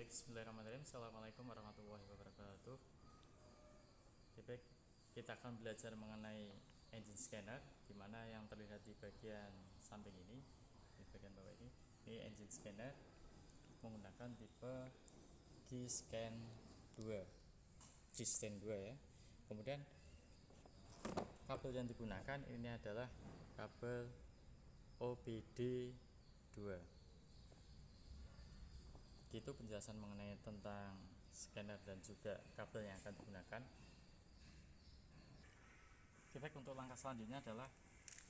Baik, bismillahirrahmanirrahim. Assalamualaikum warahmatullahi wabarakatuh. Baik, kita akan belajar mengenai engine scanner, di mana yang terlihat di bagian samping ini, di bagian bawah ini engine scanner menggunakan tipe G-Scan 2, G-Scan 2 ya. Kemudian kabel yang digunakan ini adalah kabel OBD 2. Itu penjelasan mengenai tentang scanner dan juga kabel yang akan digunakan. Baik, untuk langkah selanjutnya adalah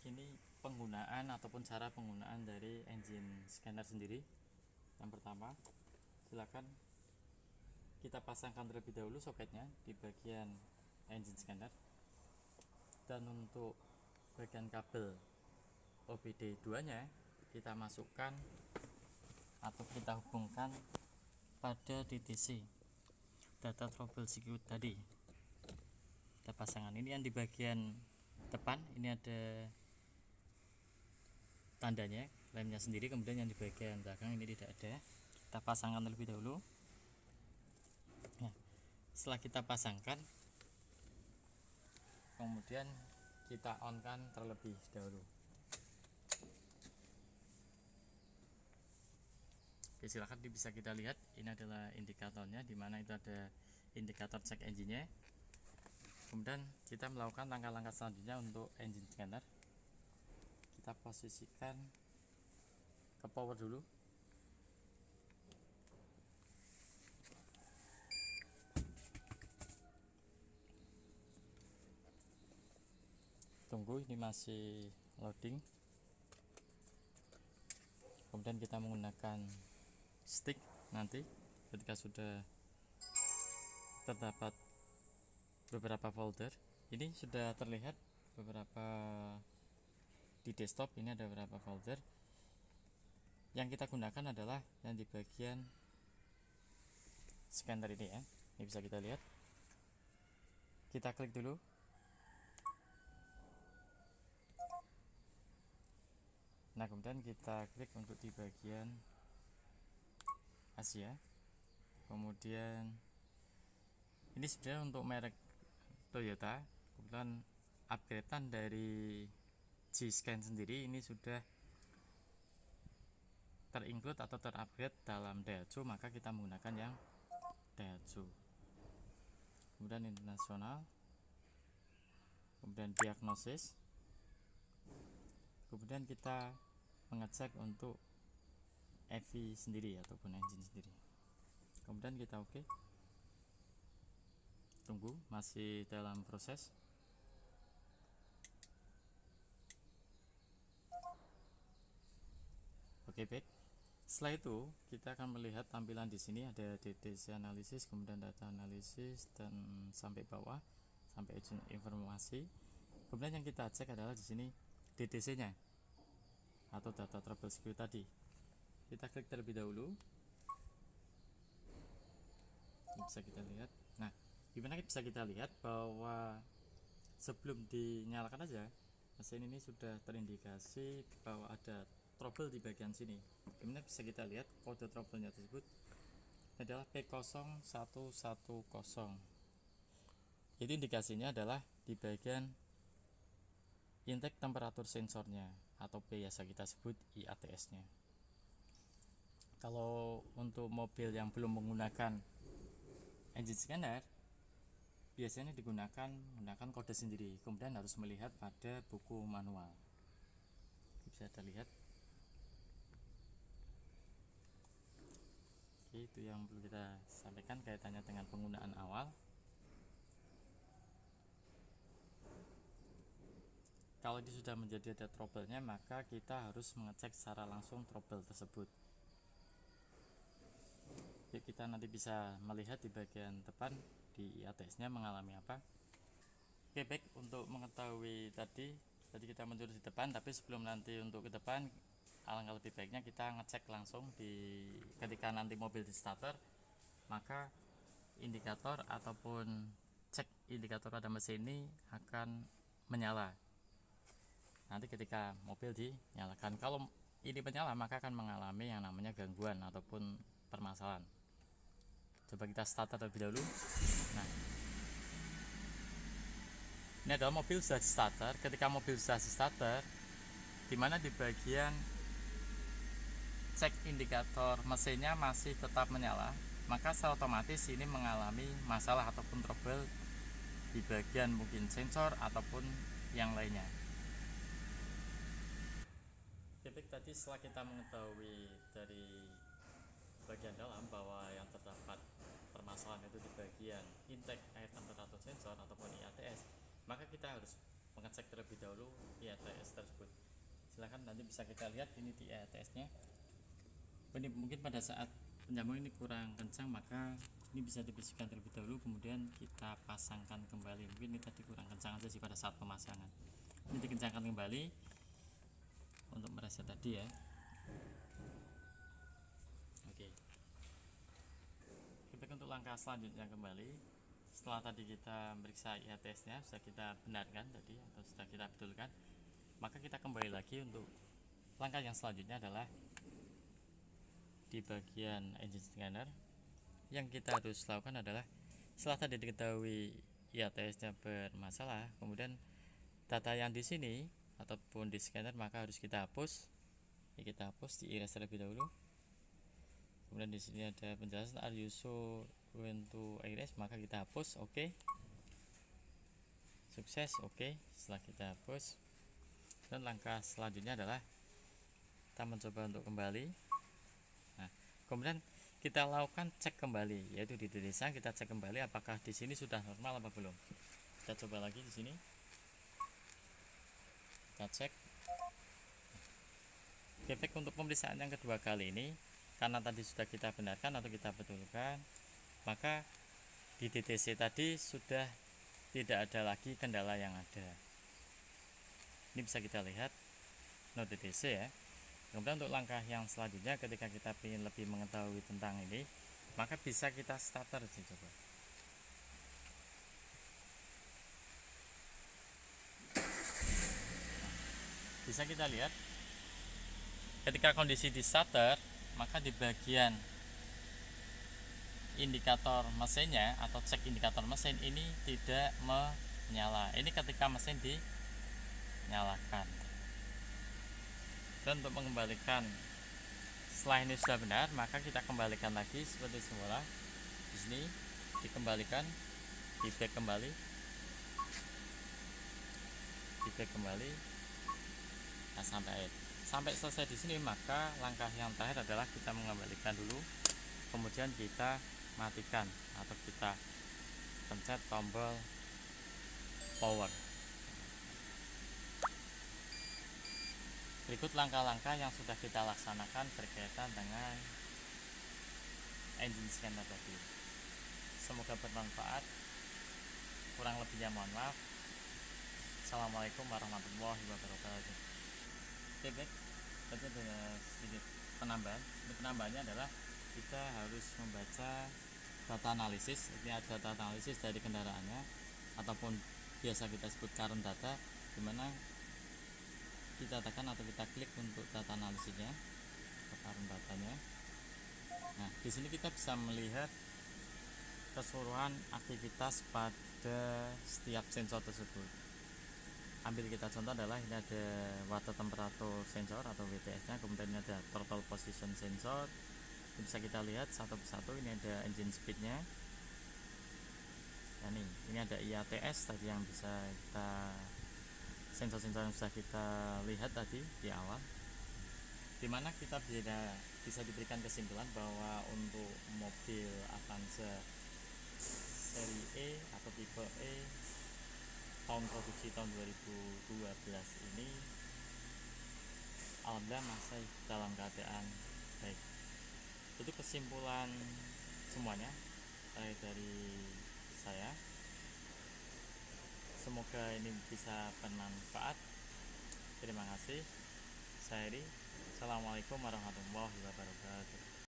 ini penggunaan ataupun cara penggunaan dari engine scanner sendiri. Yang pertama, silakan kita pasangkan terlebih dahulu soketnya di bagian engine scanner, dan untuk bagian kabel OBD 2 nya kita masukkan atau kita hubungkan pada DTC, data troubleshoot tadi. Kita pasangan ini yang di bagian depan ini ada tandanya, lemnya sendiri, kemudian yang di bagian belakang ini tidak ada. Kita pasangkan terlebih dahulu. Nah, setelah kita pasangkan, kemudian kita on kan terlebih dahulu. Oke, silakan bisa kita lihat, ini adalah indikatornya, dimana itu ada indikator cek engine-nya. Kemudian kita melakukan langkah-langkah selanjutnya untuk engine scanner. Kita posisikan ke power dulu. Tunggu, ini masih loading. Kemudian kita menggunakan stick nanti ketika sudah terdapat beberapa folder. Ini sudah terlihat beberapa di desktop, ini ada beberapa folder. Yang kita gunakan adalah yang di bagian scanner ini ya. Ini bisa kita lihat. Kita klik dulu. Nah, kemudian kita klik untuk di bagian Asia. Kemudian ini sebenarnya untuk merek Toyota. Kemudian upgradean dari G-Scan sendiri ini sudah terinclude atau terupgrade dalam Daihatsu, maka kita menggunakan yang Daihatsu. Kemudian internasional, kemudian diagnosis, kemudian kita mengecek untuk EV sendiri ataupun engine sendiri. Kemudian kita oke. Tunggu, masih dalam proses. Oke, baik. Setelah itu kita akan melihat tampilan di sini ada DTC analisis, kemudian data analisis, dan sampai bawah sampai informasi. Kemudian yang kita cek adalah di sini DTC-nya atau data troubleshoot tadi. Kita klik terlebih dahulu. Ini bisa kita lihat. Nah, gimana bisa kita lihat bahwa sebelum dinyalakan aja mesin ini sudah terindikasi bahwa ada trouble di bagian sini. Gimana bisa kita lihat kode trouble-nya tersebut adalah P0110. Jadi indikasinya adalah di bagian intake temperatur sensornya atau biasa kita sebut IATS-nya. Kalau untuk mobil yang belum menggunakan engine scanner, biasanya menggunakan kode sendiri, kemudian harus melihat pada buku manual. Bisa terlihat. Oke, itu yang perlu kita sampaikan kaitannya dengan penggunaan awal. Kalau ini sudah menjadi ada trouble-nya, maka kita harus mengecek secara langsung trouble tersebut. Jadi kita nanti bisa melihat di bagian depan di IATS-nya mengalami apa. Oke, baik, untuk mengetahui tadi kita menuju di depan, tapi sebelum nanti untuk ke depan, alangkah lebih baiknya kita ngecek langsung ketika nanti mobil di starter, maka indikator ataupun cek indikator pada mesin ini akan menyala. Nanti ketika mobil dinyalakan, kalau ini menyala maka akan mengalami yang namanya gangguan ataupun permasalahan. Coba kita starter terlebih dahulu. Nah, ini adalah mobil sudah di starter. Ketika mobil sudah di starter, dimana di bagian cek indikator mesinnya masih tetap menyala, maka secara otomatis ini mengalami masalah ataupun trouble di bagian mungkin sensor ataupun yang lainnya. Titik tadi setelah kita mengetahui dari bagian dalam bahwa yang terdapat permasalahan itu di bagian intake air temperatur sensor ataupun IATS, maka kita harus mengecek terlebih dahulu IATS tersebut. Silahkan nanti bisa kita lihat ini di IATS nya. Ini mungkin pada saat penyambung ini kurang kencang, maka ini bisa dibersihkan terlebih dahulu, kemudian kita pasangkan kembali. Mungkin ini tadi kurang kencang aja sih pada saat pemasangan. Ini dikencangkan kembali untuk mereset tadi ya. Oke. Kita untuk langkah selanjutnya kembali. Setelah tadi kita meriksa IATS nya sudah kita benarkan tadi atau sudah kita betulkan, maka kita kembali lagi untuk langkah yang selanjutnya adalah di bagian engine scanner. Yang kita harus lakukan adalah setelah tadi diketahui IATS nya bermasalah, kemudian data yang di sini ataupun di scanner maka harus kita hapus. Ya, kita hapus, di erase terlebih dahulu. Kemudian di sini ada penjelasan are you sure when to erase, maka kita hapus. Oke. Sukses. Oke. Setelah kita hapus, dan langkah selanjutnya adalah kita mencoba untuk kembali. Nah, kemudian kita lakukan cek kembali, yaitu di desa kita cek kembali apakah di sini sudah normal apa belum. Kita coba lagi di sini. Kita cek. Efek untuk pemeriksaan yang kedua kali ini, karena tadi sudah kita benarkan atau kita betulkan, maka di DTC tadi sudah tidak ada lagi kendala yang ada. Ini bisa kita lihat no DTC ya. Kemudian untuk langkah yang selanjutnya, ketika kita ingin lebih mengetahui tentang ini, maka bisa kita starter sih, coba. Bisa kita lihat ketika kondisi di starter, maka di bagian indikator mesinnya atau cek indikator mesin ini tidak menyala. Ini ketika mesin dinyalakan. Dan untuk mengembalikan, setelah ini sudah benar, maka kita kembalikan lagi seperti semula. Di sini dikembalikan, di back kembali, nah, sampai selesai di sini. Maka langkah yang terakhir adalah kita mengembalikan dulu, kemudian kita matikan atau kita pencet tombol power. Berikut langkah-langkah yang sudah kita laksanakan berkaitan dengan engine scanner tadi. Semoga bermanfaat. Kurang lebihnya mohon maaf. Assalamualaikum warahmatullahi wabarakatuh. Oke, baik. Tadi ada sedikit penambahan. Ini penambahannya adalah kita harus membaca data analisis. Ini ada data analisis dari kendaraannya ataupun biasa kita sebut current data, dimana kita tekan atau kita klik untuk data analisisnya, current datanya. Nah, di sini kita bisa melihat keseluruhan aktivitas pada setiap sensor tersebut. Ambil kita contoh adalah ini ada water temperature sensor atau WTS nya, kemudian ini ada throttle position sensor. Ini bisa kita lihat satu persatu. Ini ada engine speed nya. Nah, ini ada IATS tadi yang bisa kita, sensor-sensor yang sudah kita lihat tadi di awal, dimana kita bisa diberikan kesimpulan bahwa untuk mobil Avanza seri E atau tipe E tahun produksi tahun 2012 ini alhamdulillah masih dalam keadaan baik. Itu kesimpulan semuanya dari saya. Semoga ini bisa bermanfaat. Terima kasih. Saya Eri. Assalamualaikum warahmatullahi wabarakatuh.